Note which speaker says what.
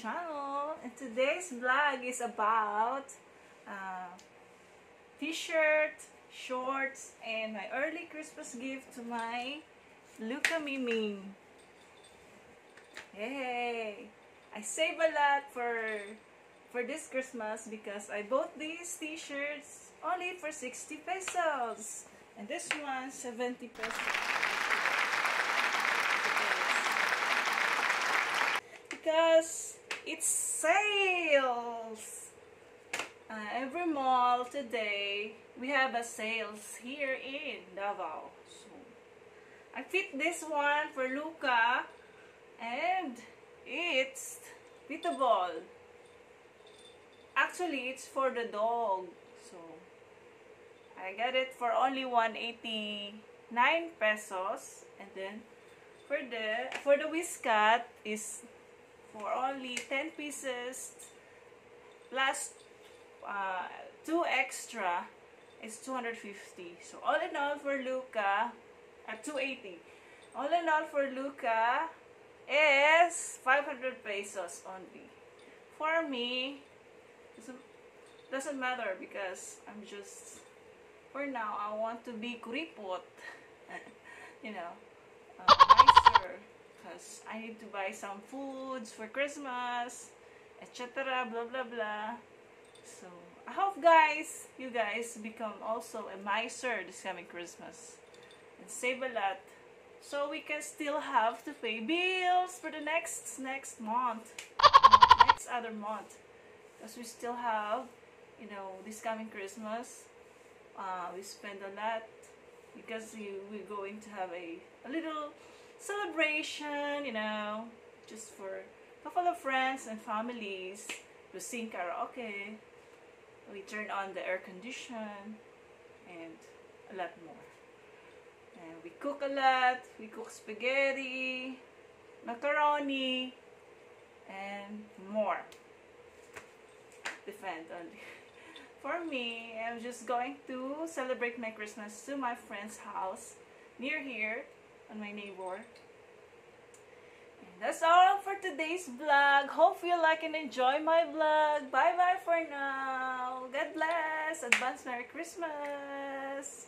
Speaker 1: channel, and today's vlog is about t-shirt, shorts, and my early Christmas gift to my Luca Mimi. Yay! I save a lot for this Christmas because I bought these t-shirts only for 60 pesos. And this one, 70 pesos. Because it's sales. Every mall today, we have a sales here in Davao. So, I fit this one for Luca. And it's fitable. Actually, it's for the dog. So, I got it for only 189 pesos. And then, for the Whiskat is for only 10 pieces plus 2 extra is 250. So, all in all for Luca, at 280. All in all for Luca is 500 pesos only. For me, doesn't matter because I'm just, for now, I want to be kuripot. You know, nicer. Because I need to buy some foods for Christmas, etc. Blah blah blah. So I hope you guys become also a miser this coming Christmas and save a lot, so we can still have to pay bills for the next month, next other month, because we still have, you know, this coming Christmas. We spend a lot because we're going to have a little celebration, you know, just for a couple of friends and families. We sing karaoke, we turn on the air condition, and a lot more. And we cook a lot. We cook spaghetti, macaroni, and more. Depend only. For me, I'm just going to celebrate my Christmas to my friend's house near here, on my neighbor. And that's all for today's vlog. Hope you like and enjoy my vlog. Bye bye for now. God bless. Advance Merry Christmas.